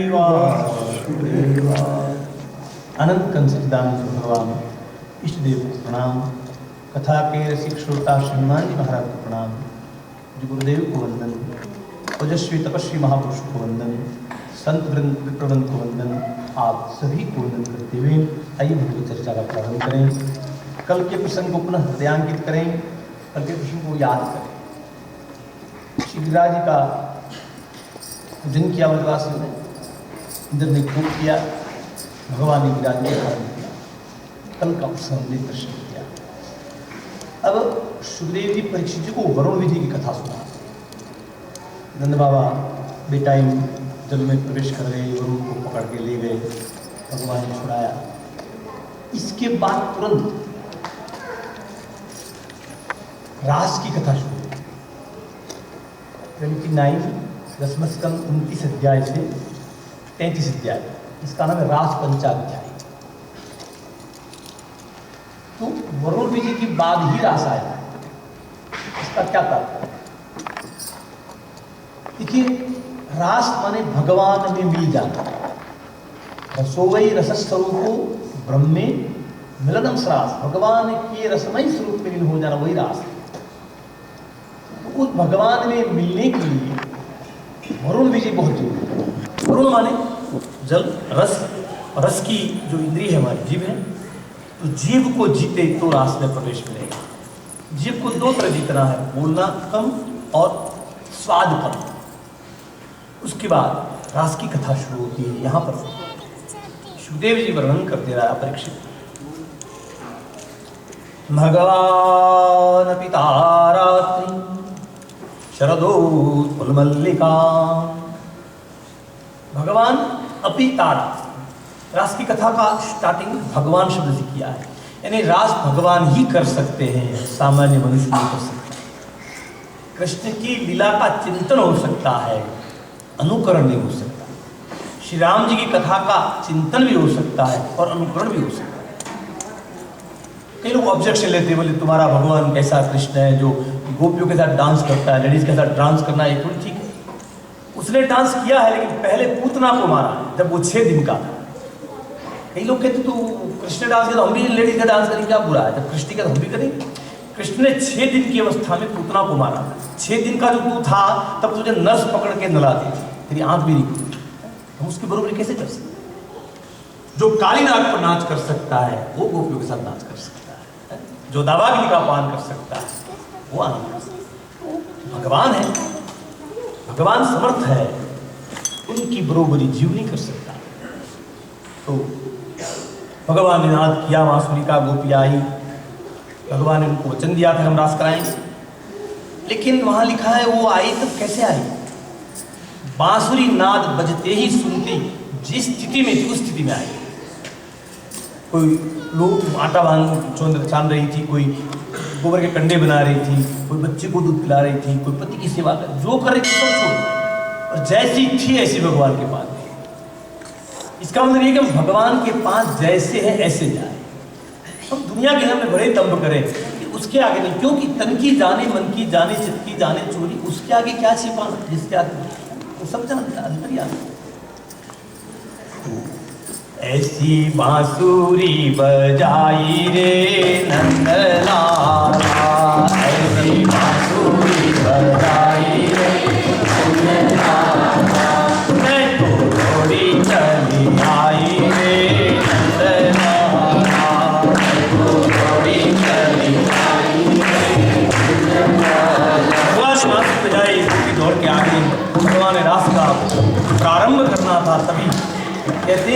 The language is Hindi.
वासुदेवा। अनंत कंसचिदानंद भगवान इष्ट देव को प्रणाम। कथा के रसिक श्रोता श्रीमान जी महाराज को प्रणाम। जी गुरुदेव को वंदन। ओजस्वी तपस्वी महापुरुष को वंदन। संत वृंद विप्रवंद को वंदन। आप सभी को वंदन करते हुए आइए भगवत चर्चा का प्रारंभ करें। कल के प्रसंग को पुनः हृदयांकित करें। कल के प्रसंग को याद करें। श्री गिरिराज जी का पूजन किया व्रजवासियों ने। इंद्र ने खूब किया, भगवान ने गिरिराज ने धारण किया। कल का प्रसंग ने दर्शन किया। अब सुखदेव जी परीक्षित जी को वरुण विधि की कथा सुना। नंद बाबा बेटाइम जल में प्रवेश कर गए, वरुण को पकड़ के ले गए, भगवान ने छुड़ाया। इसके बाद तुरंत रास की कथा शुरू। 29 दसम स्कंद 29 अध्याय से 33 अध्याय, इसका नाम है रास पंचाध्याय। तो वरुण विजय के बाद ही रास आया। इसका क्या तात्पर्य? देखिए, रास माने भगवान में मिल जाना। रसोवई रसस्वरूपो ब्रह्मे मिलनम सरास। भगवान के रसमय स्वरूप में लीन हो जाना, वही रास। उस भगवान में मिलने के लिए वरुण विजय बहुत जरूरी है। वरुण माने जल, रस। रस की जो इंद्रिय है हमारी जीव है, तो जीव को जीते तो रास में प्रवेश मिलेगा। जीव को दो तरह जीतना है, बोलना कम और स्वाद कम। उसके बाद रास की कथा शुरू होती है। यहां पर सुखदेव जी वर्णन करते रहा परीक्षित। भगवान पिता रात्रि शरदोत्पलमल्लिका। भगवान अपितारा। रास की कथा का स्टार्टिंग भगवान शब्द से किया है, यानी रास भगवान ही कर सकते हैं, सामान्य मनुष्य नहीं कर सकते। कृष्ण की लीला का चिंतन हो सकता है, अनुकरण नहीं हो सकता। श्री राम जी की कथा का चिंतन भी हो सकता है और अनुकरण भी हो सकता है। कई लोग ऑब्जेक्शन लेते हैं, बोले तुम्हारा भगवान कैसा कृष्ण है जो गोपियों के साथ डांस करता है, लेडीज के साथ डांस करना है, तो ठीक है। उसने डांस किया है, लेकिन पहले पूतना को मारा जब वो 6 दिन का था। कई लोग कहते तो कृष्ण डांस किया तो हम भी लेडीज का डांस करेंगे, क्या बुरा है? जब कृष्ण का तो हम भी करेंगे। कृष्ण ने 6 दिन की अवस्था में पूतना को मारा। 6 दिन का जो तू था तब तुझे नर्स पकड़ के नला दी, तेरी आंख भी नहीं खुली। हम उसकी बरोबरी कैसे कर सकते? जो काली नाग पर नाच कर सकता है वो गोपियों के साथ नाच कर सकता है। जो दावाग्नि का पान कर सकता है वो आनंद कर सकता है। भगवान है, भगवान समर्थ है, उनकी बरोबरी जीव नहीं कर सकता। तो भगवान ने नाद किया, बांसुरी का गोपी आई। भगवान ने उनको वचन दिया था हम रास कराएंगे, लेकिन वहां लिखा है वो आई तब कैसे आई? बांसुरी नाद बजते ही सुनती, जिस स्थिति में थी उस स्थिति में आई। कोई लोग आटा छान रही थी, कोई गोबर के कंडे बना रही थी, कोई बच्चे को दूध पिला रही थी, कोई पति की सेवा कर, जो कर रही थी सब छोड़, और जैसी थी ऐसी भगवान के पास। इसका मतलब ये कि भगवान के पास जैसे है ऐसे जाए। हम दुनिया के सामने बड़े दम्भ करें कि उसके आगे नहीं, क्योंकि तन की जाने, मन की जाने, चित्त की जाने चोरी, उसके आगे क्या छिपाना? जिसके आगे वो सब जानता है। ऐसी बांसुरी बजाई रे नंदलाला, ऐसी बांसुरी बजाई रे नंदलाला, मैं तो थोड़ी चली आई रे नंदलाला, मैं तो थोड़ी चली आई रे नंदलाला। भगवान ने बांसुरी बजाई, दौड़ के आगे भगवान ने रास का प्रारंभ करना था, तभी कहते